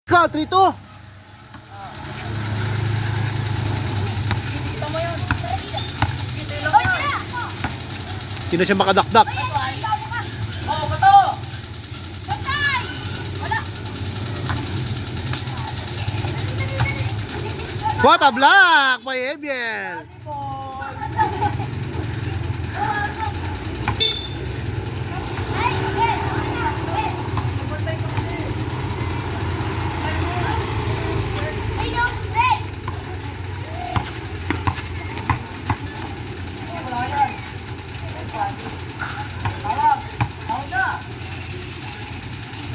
Go, 3-2. Kita mo yun. Kisa lang yan. Sino siya makadakdak? Oh, bato. What a block by Ebiel.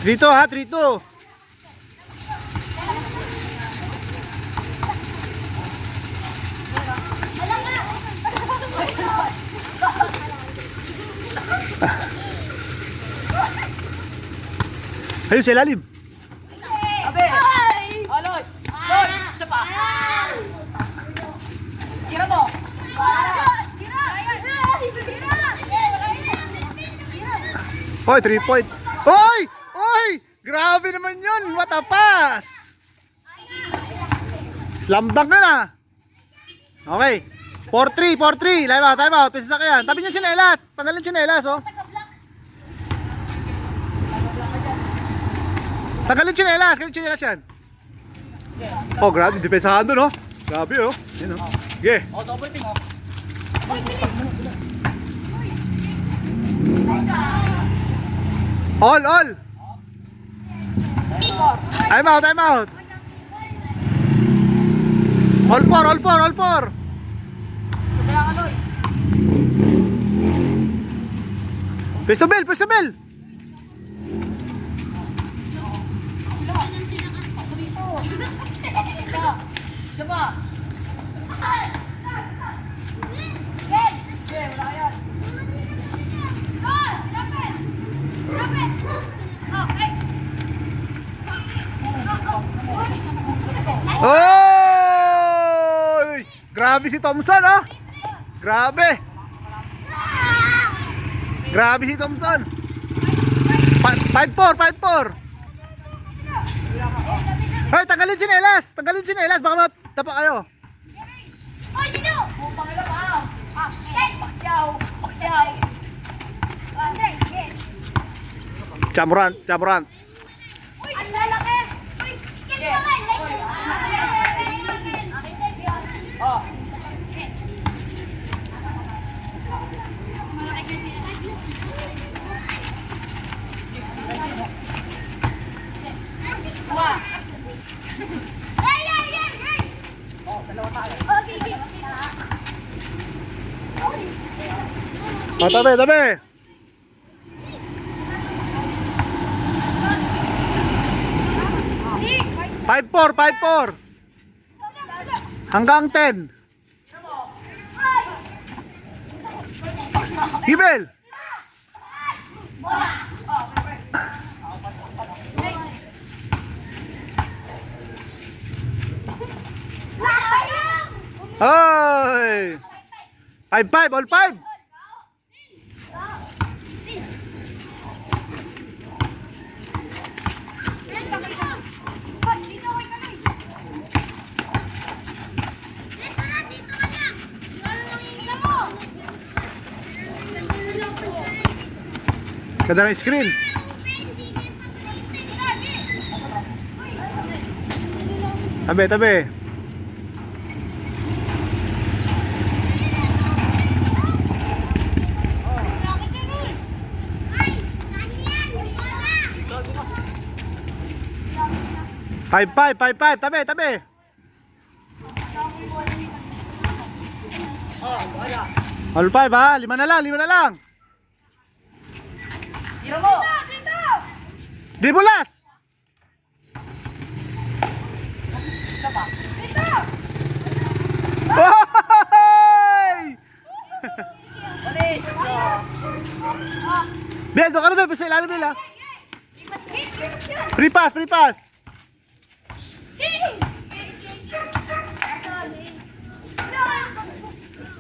Dito ha, 3-2. Ayun sa ilalim. Abe. Alos. Doy. Isa pa. Tira mo. Hoy, 3 point. Hoy! Hoy! Grabe naman yun. What a pass! Slam dunk ka na. Okay. 4-3, 4-3. Time out, time out. Pisa ka yan. Tabi niyo sinelas. Tanggalin sinelas, oh. Tanggalin sinelas. Tanggalin sinelas yan. Oh, grabe. Depensahan doon, oh. Grabe, oh. Yan, oh. Sige. Oh, double team, oh. All, all. Time out, time out. All four, all four, all four. Kaya ka, Doy. Pwesto bell, pwesto bell. Isa pa. Okay, wala ka yan. Oy! Grabe si Thompson, oh. Grabe. Grabe si Thompson. 5-4, 5-4. Hoy, tanggalin sinelas. Tanggalin sinelas, baka matapa kayo. Pangila pa. Pakyaw. Pakyaw. Chamorant, chamorant. Ang lalaki! Oh. Dua. Oh, dalawa tayo. Oh, tabi, tabi. Five four, 5-4. Hanggang 10. Hibel. Hoy. 5-5, all 5. Kada ng screen. Tabi, tabi. Five, 5-5, tabi, tabi. All 5 ha, 5 na lang, 5 na lang. Tira mo. Dribulas. Isa pa. Hoy! Alis. Bel, doon ka na, Bel. Basta ilalim, Bel, ha. Free pass, free pass.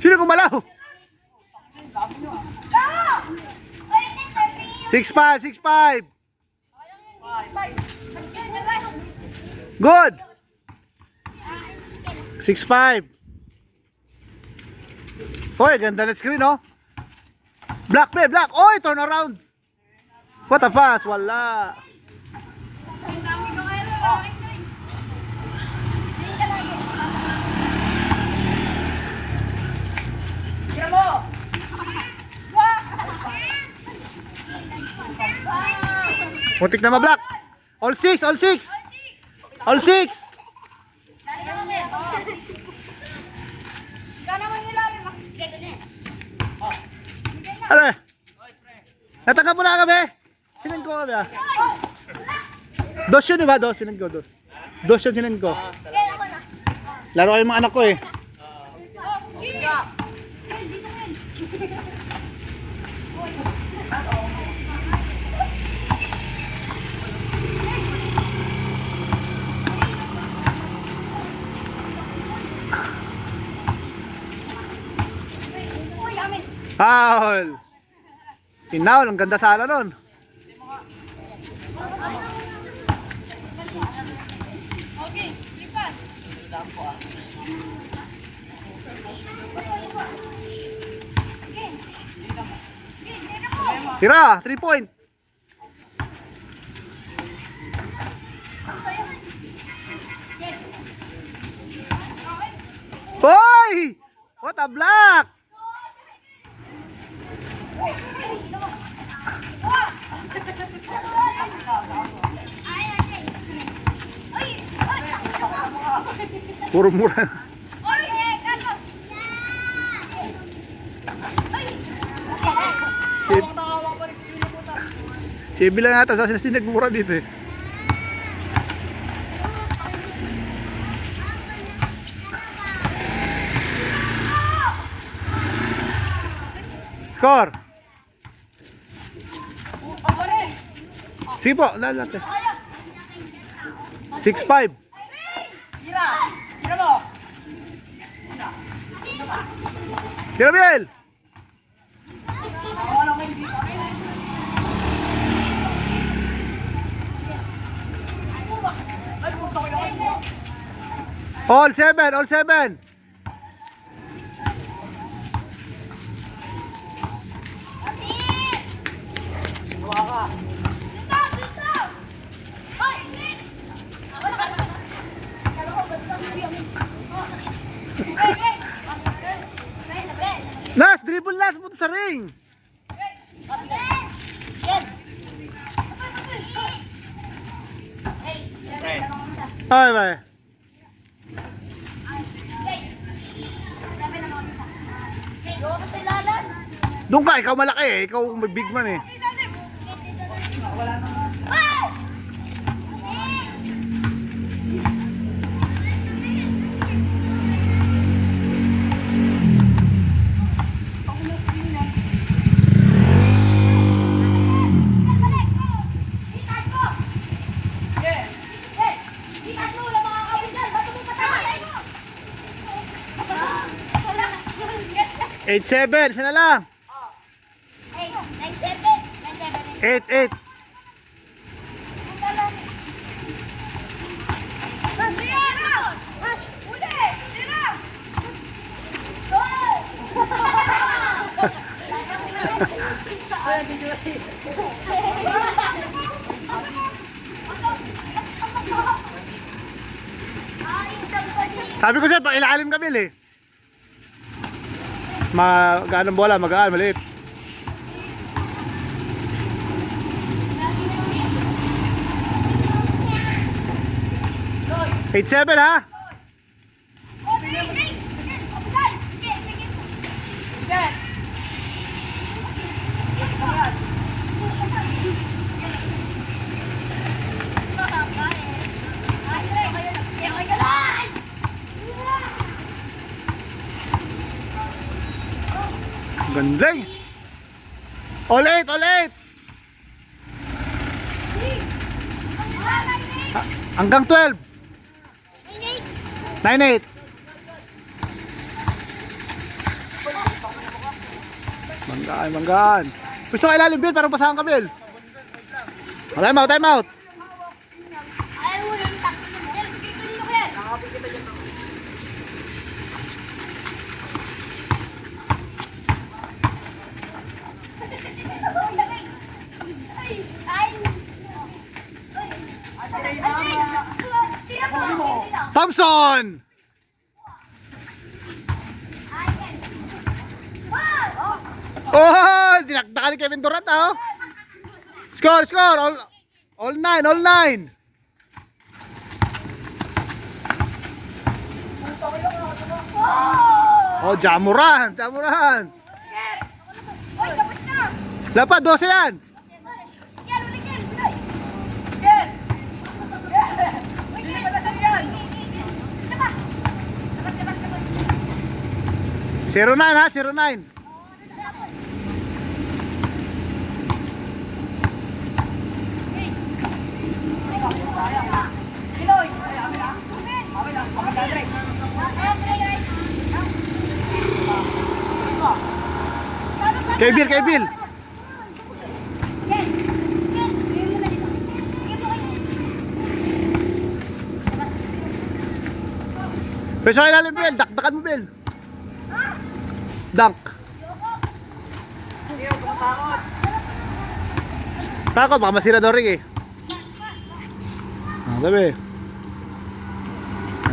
Sino kumalaw? 6-5, 6-5. Good. 6-5. Hoy, ganda na screen, oh. Black, Bell, black. Oy, turn around. What a pass. Wala. Tira mo! Muntik na ma-black. All 6, all 6. All 6. Ano eh? Natangkap mo na kami. Sinend ko kami ah. Dos yun diba? Dos, sinend ko, dos. Dos yun sinend ko. Laro kayo mga anak ko eh. Foul! Tinaw, ang ganda sana nun. Okay, lipas. Tira, 3 point. Hoy! What a block! Puro mura. Si bilang ata sa sinas nagmura dito eh. Score. Sige po, lalate. 6-5. Tira! Tira mo! Tira, Biel! Wala kayo dito. Ay, punta ko lang mo. All 7, all 7. Gawa ka. Last, dribble last mo sa ring. Ay, bay. Doon ka, ikaw malaki eh. Ikaw big man eh. Eight, 7, isa na lang. 8, 8. Sabi ko sa'yo, pakilalim kami eh. Gaano bola, magaan, maliit. Eight, 7 ha? Gandeng. All 8, all 8. Hanggang 12. 9, 8. Manggaan, manggaan. Gusto ka ilalim, Bill, parang pasahan ka, Bill. Time out, time out. Thompson! Oh, dinakdakan ni Kevin Durant oh. Score, score. All nine, all nine. Oh, Jamuran, Jamuran. Oy, tapos na! Dapat 12 yan. Yan, ulit yan! Biloy! Yan! Yan! Hindi pala sa yan! Diba? Labas! 09 ha, 09. Biloy! Okay lang, pakadadre. Kay Bill, kay Bill. Peso kay lalim, Bill. Dakdakan mo, Bill. Dunk. Takot, baka masira daw rin eh. Ah, sabi.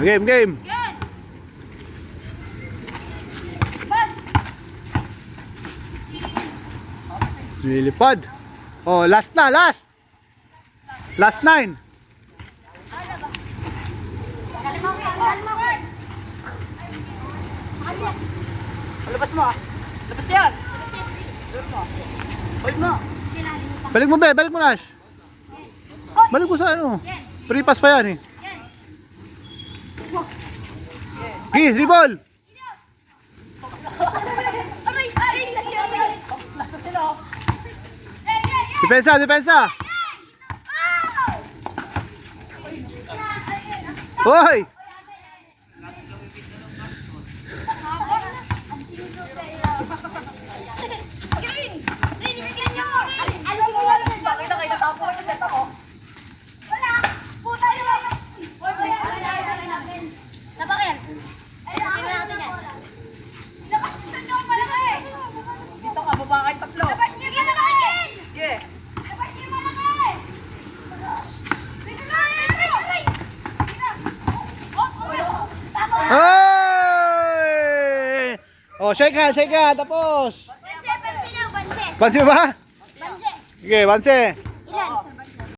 Game, game. Lilipad. Oh, last na, last. Last 9. Labas mo ah. Labas yan. Labas mo. Hold mo. Balik mo, be. Balik mo, Nash. Balik mo sa ano. Free pass pa yan eh. Gi, dribble. Depensa, depensa. Hoy! Screen! Screen nyo! Alam mo wala na bakit na kayo natapo ko sa ako? Wala! Puta nyo! Wala! Nabakin! Labas nyo malaki! Dito ka, baba kayo tatlo. Labas nyo malaki! Yeah. Labas nyo malaki! Hoy! Oh, shake hand, tapos. Banse, banse lang, banse! Bansi mo ba? Banse! Sige, bansi.